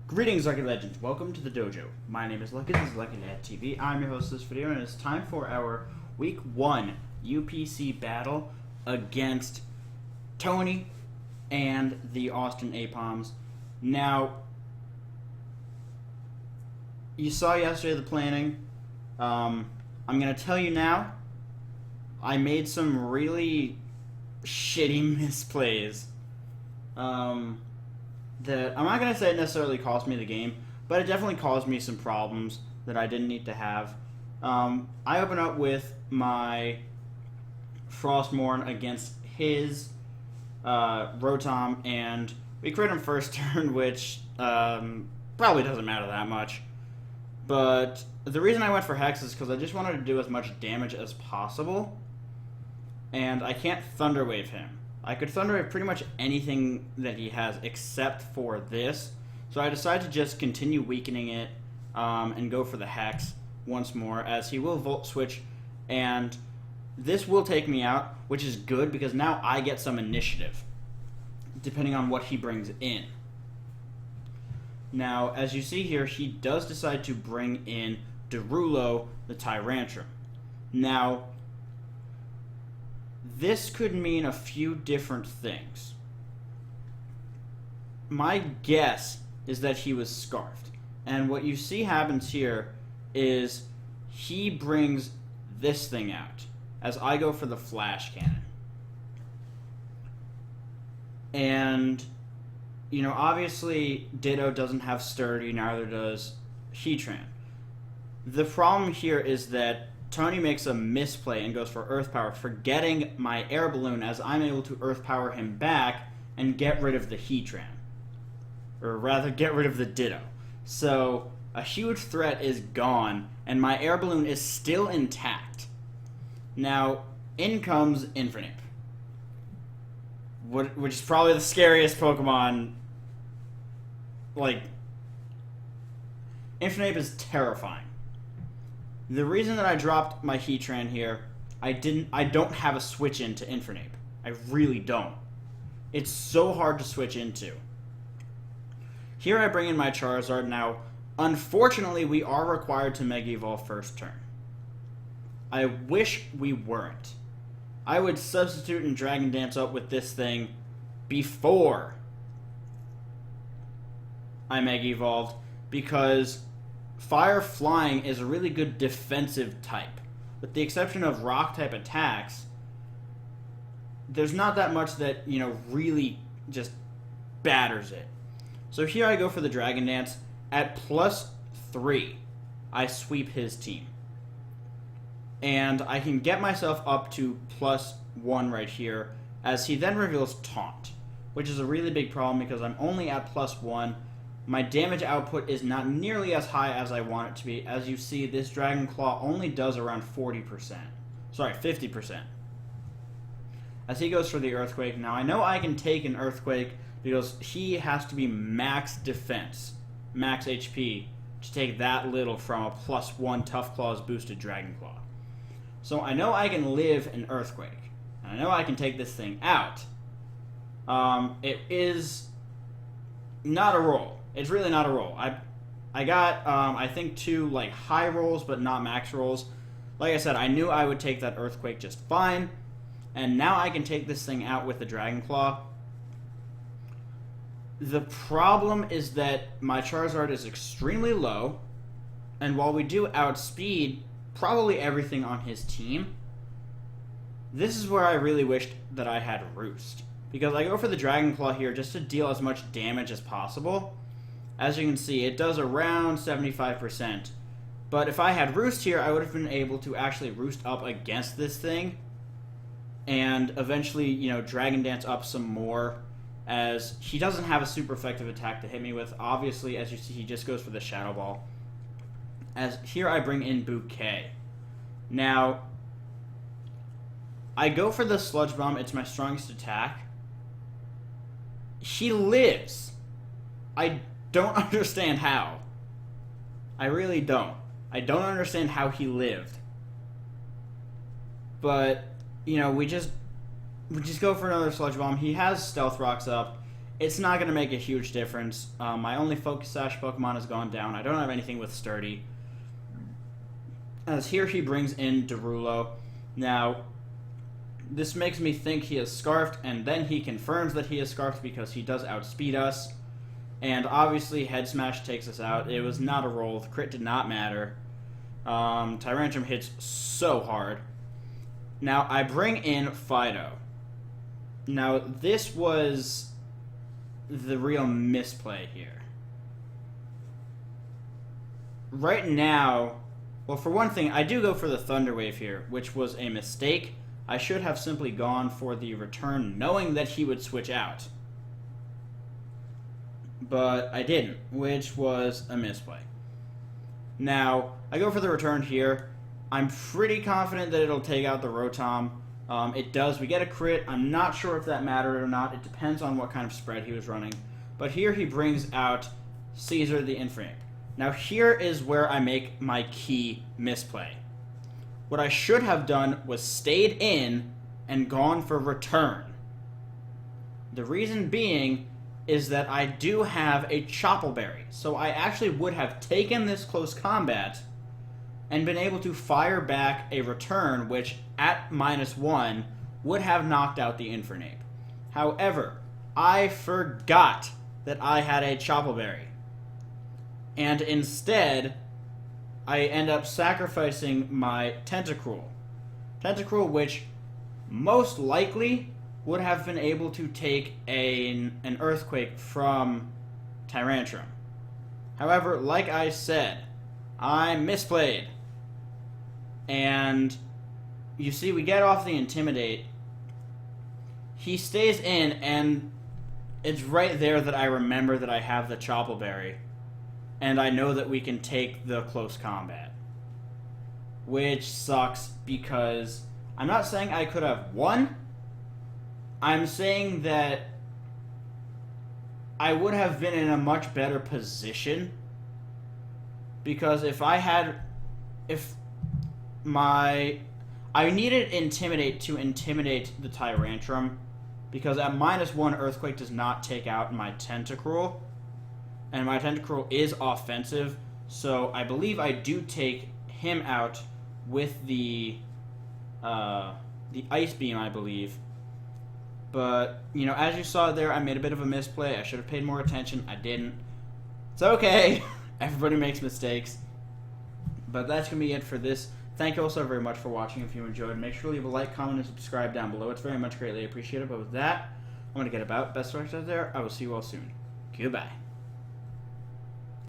Greetings, Lucky Legends. Welcome to the dojo. My name is Lucky. This is Lucky Dad TV. I'm your host of this video, and it's time for our Week 1 UPC battle against Tony and the Austin Aipoms. Now, you saw yesterday the planning. I'm going to tell you now, I made some really shitty misplays. That I'm not going to say it necessarily cost me the game, but it definitely caused me some problems that I didn't need to have. I open up with my Frostmourne against his Rotom, and we crit him first turn, which probably doesn't matter that much. But the reason I went for Hex is because I just wanted to do as much damage as possible, and I can't Thunder Wave him. I could Thunder Wave pretty much anything that he has except for this, so I decided to just continue weakening it and go for the Hex once more, as he will Volt Switch, and this will take me out, which is good because now I get some initiative, depending on what he brings in. Now, as you see here, he does decide to bring in Derulo, the Tyrantrum. Now, this could mean a few different things. My guess is that he was Scarfed. And what you see happens here is he brings this thing out as I go for the Flash Cannon. And, you know, obviously Ditto doesn't have Sturdy, neither does Heatran. The problem here is that Tony makes a misplay and goes for Earth Power, forgetting my Air Balloon, as I'm able to Earth Power him back and get rid of the Heatran. Or rather, get rid of the Ditto. So, a huge threat is gone, and my Air Balloon is still intact. Now, in comes Infernape, which is probably the scariest Pokemon. Like, Infernape is terrifying. The reason that I dropped my Heatran here, I don't have a switch into Infernape. I really don't. It's so hard to switch into. Here I bring in my Charizard. Now, unfortunately, we are required to Mega Evolve first turn. I wish we weren't. I would substitute and Dragon Dance up with this thing before I Mega Evolved, because Fire Flying is a really good defensive type. With the exception of rock type attacks, there's not that much that, you know, really just batters it. So here I go for the Dragon Dance. At +3, I sweep his team. And I can get myself up to +1 right here, as he then reveals Taunt, which is a really big problem because I'm only at +1. My damage output is not nearly as high as I want it to be. As you see, this Dragon Claw only does around 40%. Sorry, 50%. As he goes for the Earthquake. Now, I know I can take an Earthquake because he has to be max defense, max HP, to take that little from a +1 Tough Claws boosted Dragon Claw. So I know I can live an Earthquake. And I know I can take this thing out. It is not a roll. It's really not a roll. I got, I think, 2 like high rolls, but not max rolls. Like I said, I knew I would take that Earthquake just fine, and now I can take this thing out with the Dragon Claw. The problem is that my Charizard is extremely low, and while we do outspeed probably everything on his team, this is where I really wished that I had Roost. Because I go for the Dragon Claw here just to deal as much damage as possible. As you can see, it does around 75%. But if I had Roost here, I would have been able to actually Roost up against this thing. And eventually, you know, Dragon Dance up some more, as he doesn't have a super effective attack to hit me with. Obviously, as you see, he just goes for the Shadow Ball. As here I bring in Bouquet. Now, I go for the Sludge Bomb. It's my strongest attack. He lives. I don't understand how. I really don't. I don't understand how he lived. But, you know, we just go for another Sludge Bomb. He has Stealth Rocks up, it's not going to make a huge difference. My only Focus Sash Pokemon has gone down. I don't have anything with Sturdy. As here he brings in Derulo. Now, this makes me think he is Scarfed, and then he confirms that he is Scarfed because he does outspeed us. And obviously, Head Smash takes us out. It was not a roll. The crit did not matter. Tyrantrum hits so hard. Now, I bring in Fido. Now, this was the real misplay here. Right now, well, for one thing, I do go for the Thunder Wave here, which was a mistake. I should have simply gone for the return, knowing that he would switch out. But I didn't, which was a misplay. Now, I go for the return here. I'm pretty confident that it'll take out the Rotom. It does. We get a crit. I'm not sure if that mattered or not. It depends on what kind of spread he was running. But here he brings out Caesar the Infernape. Now here is where I make my key misplay. What I should have done was stayed in and gone for return. The reason being is that I do have a Choppleberry. So I actually would have taken this close combat and been able to fire back a return, which at -1 would have knocked out the Infernape. However, I forgot that I had a Choppleberry. And instead, I end up sacrificing my Tentacruel. Tentacruel, which most likely would have been able to take an Earthquake from Tyrantrum. However, like I said, I misplayed. And you see, we get off the Intimidate. He stays in, and it's right there that I remember that I have the Choppleberry. And I know that we can take the close combat. Which sucks because I'm not saying I could have won. I'm saying that I would have been in a much better position. Because I needed Intimidate to intimidate the Tyrantrum. Because at -1, Earthquake does not take out my Tentacruel. And my Tentacruel is offensive, so I believe I do take him out with the Ice Beam, I believe. But, you know, as you saw there, I made a bit of a misplay. I should have paid more attention. I didn't. It's okay. Everybody makes mistakes. But that's going to be it for this. Thank you all so very much for watching. If you enjoyed, make sure to leave a like, comment, and subscribe down below. It's very much greatly appreciated. But with that, I'm going to get about. Best of luck out there. I will see you all soon. Goodbye.